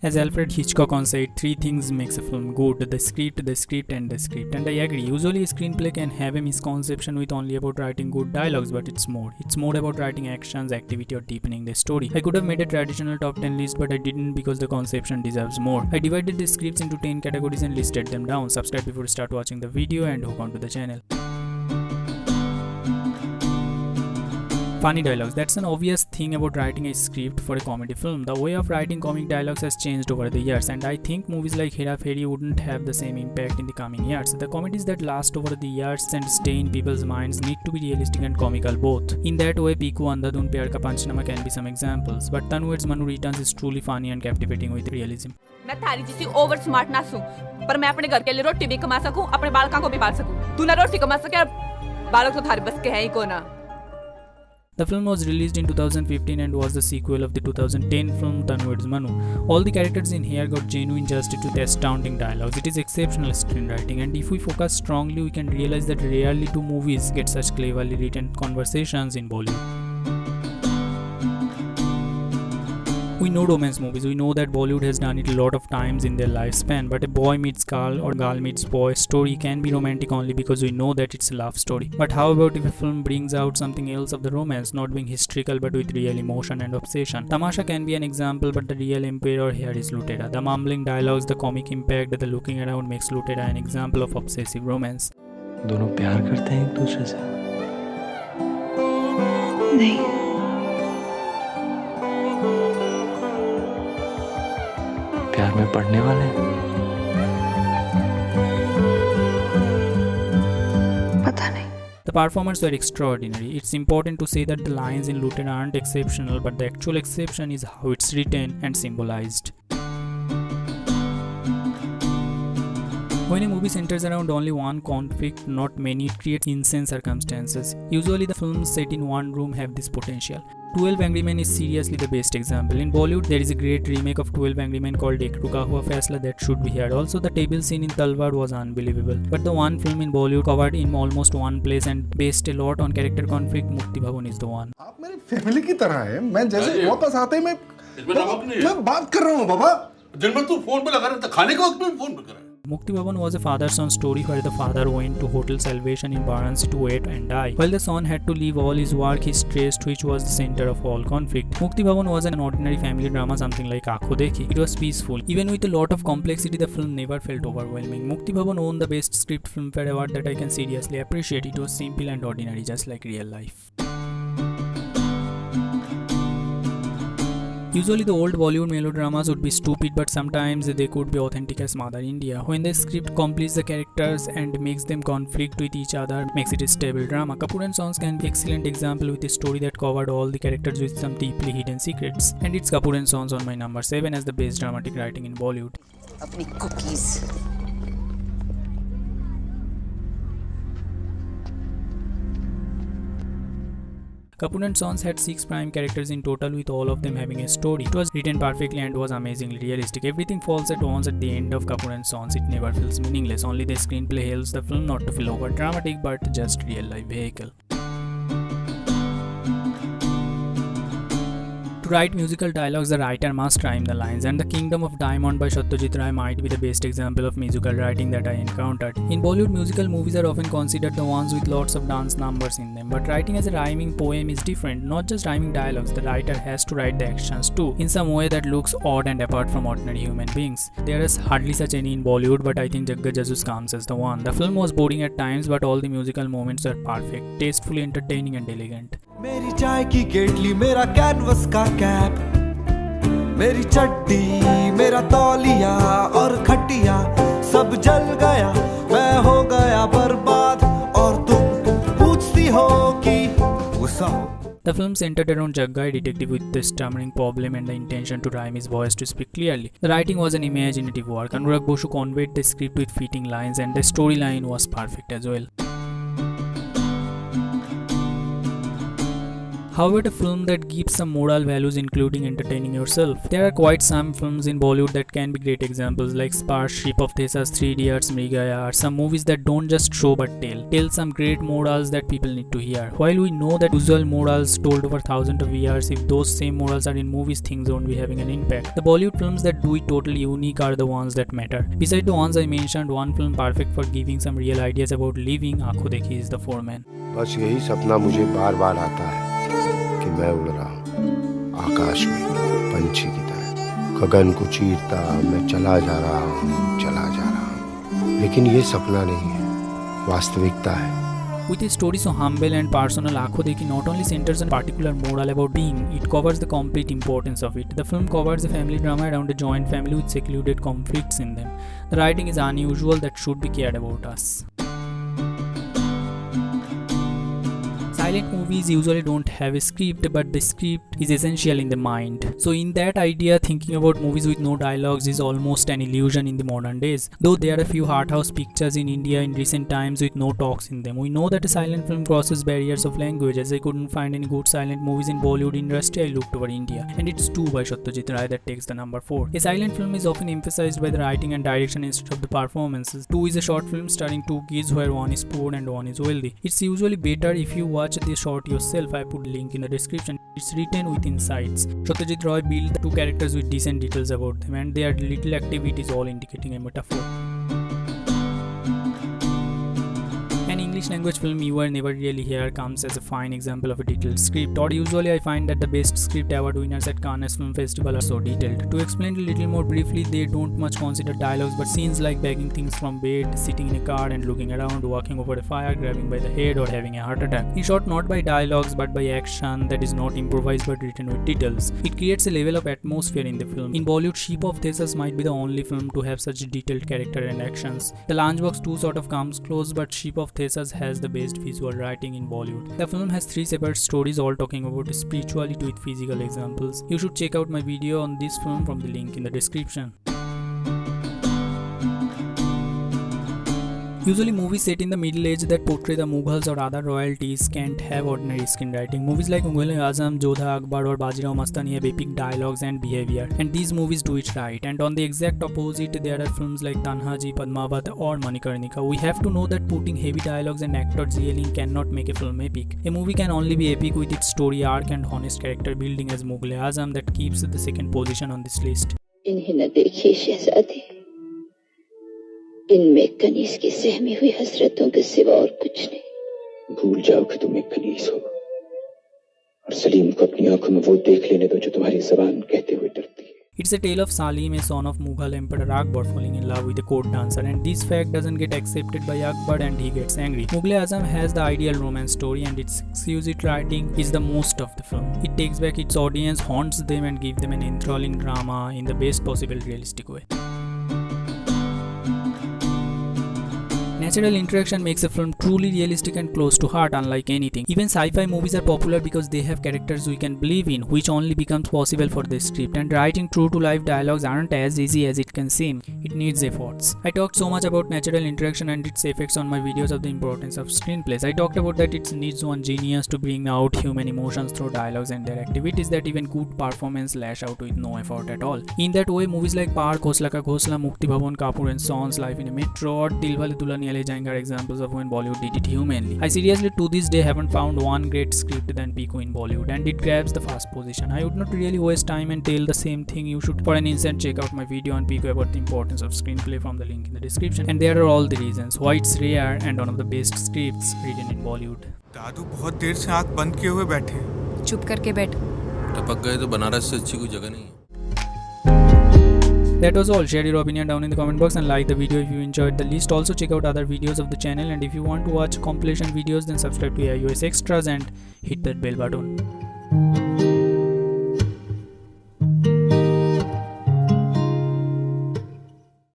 As Alfred Hitchcock once said, three things makes a film good: the script, and the script. And I agree. Usually a screenplay can have a misconception with only about writing good dialogues, but it's more. It's more about writing actions, activity, or deepening the story. I could have made a traditional top 10 list, but I didn't because the conception deserves more. I divided the scripts into 10 categories and listed them down. Subscribe before you start watching the video and hook onto the channel. Funny dialogues. That's an obvious thing about writing a script for a comedy film. The way of writing comic dialogues has changed over the years, and I think movies like Hera Fairy wouldn't have the same impact in the coming years. The comedies that last over the years and stay in people's minds need to be realistic and comical both. In that way, Piku Andhadhun Pyar Ka Panchnama can be some examples, but Tanu Weds Manu Returns is truly funny and captivating with realism. मैं थारी जैसी over smart ना हूं, पर मैं अपने घर के लिए रोटी भी कमा सकूं, अपने बालकों को भी पाल सकूं। तू ना रोटी कमा सके, बालक तो थारे बस के है ही को ना। The film was released in 2015 and was the sequel of the 2010 film Tanu Weds Manu. All the characters in here got genuine justice with astounding dialogues. It is exceptional screenwriting, and if we focus strongly, we can realize that rarely do movies get such cleverly written conversations in Bollywood. We know romance movies, we know that Bollywood has done it a lot of times in their lifespan, but a boy meets girl or girl meets boy story can be romantic only because we know that it's a love story. But how about if a film brings out something else of the romance, not being hysterical but with real emotion and obsession? Tamasha can be an example, but the real emperor here is Lootera. The mumbling dialogues, the comic impact, the looking around makes Lootera an example of obsessive romance. दोनों प्यार करते हैं एक दूसरे से? नहीं। प्यार में पड़ने वाले हैं? पता नहीं। The performances were extraordinary. It's important to say that the lines in Lootera aren't exceptional, but the actual exception is how it's written and symbolized. When a movie centers around only one conflict, not many, it creates insane circumstances. Usually the films set in one room have this potential. 12 Angry Men is seriously the best example. In Bollywood, there is a great remake of 12 Angry Men called Ek Ruka Hua Faisla that should be here. Also, the table scene in Talwar was unbelievable. But the one film in Bollywood covered in almost one place and based a lot on character conflict, Mukti Bhawan is the one. आप मेरी family की तरह है। मैं जैसे वापस आते ही मैं बात कर रहा हूँ बाबा। दिन में तू फोन पे लगा रहता, खाने के वक्त में फोन पे कर रहा है। Mukti Bhawan was a father-son story where the father went to Hotel Salvation in Varanasi to wait and die. While the son had to leave all his work, he stressed, which was the center of all conflict. Mukti Bhawan was an ordinary family drama, something like Dekhi. It was peaceful. Even with a lot of complexity, the film never felt overwhelming. Mukti Bhawan won the Best Script Filmfare Award that I can seriously appreciate. It was simple and ordinary, just like real life. Usually the old Bollywood melodramas would be stupid, but sometimes they could be authentic as Mother India. When the script completes the characters and makes them conflict with each other, makes it a stable drama. Kapoor and Sons can be an excellent example with a story that covered all the characters with some deeply hidden secrets. And it's Kapoor and Sons on my number 7 as the best dramatic writing in Bollywood. अपनी cookies. Kapoor and Sons had 6 prime characters in total, with all of them having a story. It was written perfectly and was amazingly realistic. Everything falls at once at the end of Kapoor and Sons. It never feels meaningless. Only the screenplay helps the film not to feel over dramatic but just real life vehicle. To write musical dialogues, the writer must rhyme the lines, and The Kingdom of Diamond by Satyajit Ray might be the best example of musical writing that I encountered. In Bollywood, musical movies are often considered the ones with lots of dance numbers in them, but writing as a rhyming poem is different. Not just rhyming dialogues, the writer has to write the actions too, in some way that looks odd and apart from ordinary human beings. There is hardly such any in Bollywood, but I think Jagga Jasoos comes as the one. The film was boring at times, but all the musical moments are perfect, tastefully entertaining and elegant. मेरी चाय की केटली, मेरा canvas का cap, मेरी चड्डी, मेरा तौलिया और खटिया सब जल गया, मैं हो गया बर्बाद और तुम पूछती हो कि गुस्सा हो। The film centered around Jagga, a detective with a stammering problem and the intention to rhyme his voice to speak clearly. The writing was an imaginative work. Anurag Bosu conveyed the script with fitting lines, and the storyline was perfect as well. However, the film that gives some moral values including entertaining yourself. There are quite some films in Bollywood that can be great examples like Sparsh, Ship of Theseus, 3 Idiots, Mrigaya are some movies that don't just show but tell some great morals that people need to hear. While we know that usual morals told over thousands of years, if those same morals are in movies, things won't be having an impact. The Bollywood films that do it totally unique are the ones that matter. Besides the ones I mentioned, one film perfect for giving some real ideas about living, Ankhon Dekhi is the foreman. बस यही सपना मुझे बार बार आता है कि मैं उड़ रहा हूँ आकाश में पंछी की तरह, गगन को चीरता मैं चला जा रहा हूँ, लेकिन ये सपना नहीं है, वास्तविकता है. With a story so humble and personal, Ankhon Dekhi not only centers on a particular moral about being, it covers the complete importance of it. The film covers a family drama around a joint family with secluded conflicts in them. The writing is unusual that should be cared about us. Silent movies usually don't have a script, but the script is essential in the mind. So in that idea, thinking about movies with no dialogues is almost an illusion in the modern days. Though there are a few art house pictures in India in recent times with no talks in them. We know that a silent film crosses barriers of language. As I couldn't find any good silent movies in Bollywood industry, I looked over India. And it's 2 by Satyajit Ray that takes the number 4. A silent film is often emphasized by the writing and direction instead of the performances. 2 is a short film starring 2 kids where one is poor and one is wealthy. It's usually better if you watch the short yourself. I put link in the description. It's written with insights. Satyajit Ray built the 2 characters with decent details about them, and their little activities all indicating a metaphor. An English language film you are never really hear comes as a fine example of a detailed script, or usually I find that the best script award winners at Cannes Film Festival are so detailed. To explain a little more briefly, they don't much consider dialogues but scenes like bagging things from bed, sitting in a car and looking around, walking over a fire, grabbing by the head or having a heart attack. In short, not by dialogues but by action that is not improvised but written with details. It creates a level of atmosphere in the film. In Bollywood, Ship of Theseus might be the only film to have such detailed character and actions. The Lunchbox 2 sort of comes close, but Ship of Theseus has the best visual writing in Bollywood. The film has 3 separate stories all talking about spirituality with physical examples. You should check out my video on this film from the link in the description. Usually movies set in the Middle Age that portray the Mughals or other royalties can't have ordinary screenwriting. Movies like Azam, Jodha, Akbar or Bajirao Mastani have epic dialogues and behavior, and these movies do it right. And on the exact opposite, there are films like Tanhaji, Padmavat or Manikarnika. We have to know that putting heavy dialogues and actors yelling cannot make a film epic. A movie can only be epic with its story arc and honest character building as Mughal Azam that keeps the second position on this list. इन्हें न देखिए शहजादी, इनमें कनीज की सहमी हुई हसरतों के सिवा और कुछ नहीं. भूल जाओ कि तुम एक कनीज हो, और सलीम को अपनी आंखों में वो देख लेने दो जो तुम्हारी ज़बान कहते हुए डरती है. It's a tale of Salim, a son of Mughal Emperor Akbar, falling in love with a court dancer, and this fact doesn't get accepted by Akbar and he gets angry. Mughal Azam has the ideal romance story, and its exquisite writing is the most of the film. It takes back its audience, haunts them and gives them an enthralling drama in the best possible realistic way. Natural interaction makes a film truly realistic and close to heart, unlike anything. Even sci-fi movies are popular because they have characters we can believe in, which only becomes possible for the script, and writing true-to-life dialogues aren't as easy as it can seem. It needs efforts. I talked so much about natural interaction and its effects on my videos of the importance of screenplays. I talked about that it needs one genius to bring out human emotions through dialogues and their activities that even good performance lash out with no effort at all. In that way, movies like Park, Khosla Ka Khosla, Mukti, Bhawan, Kapoor and Sons, Life in a Metro or Dilwale Dulhaniya Le Jayenge are examples of when Bollywood did it humanly. I seriously to this day haven't found one great script than Piku in Bollywood, and it grabs the first position. I would not really waste time and tell the same thing. You should for an instant check out my video on Piku about the importance of screenplay from the link in the description, and there are all the reasons why it's rare and one of the best scripts written in Bollywood. दादू बहुत देर से आंख बंद किए हुए बैठे. चुप करके बैठ. टपक गए तो बनारस से अच्छी कोई जगह नहीं है. That was all. Share your opinion down in the comment box and like the video if you enjoyed the list. Also check out other videos of the channel, and if you want to watch compilation videos then subscribe to AIOS Extras and hit that bell button.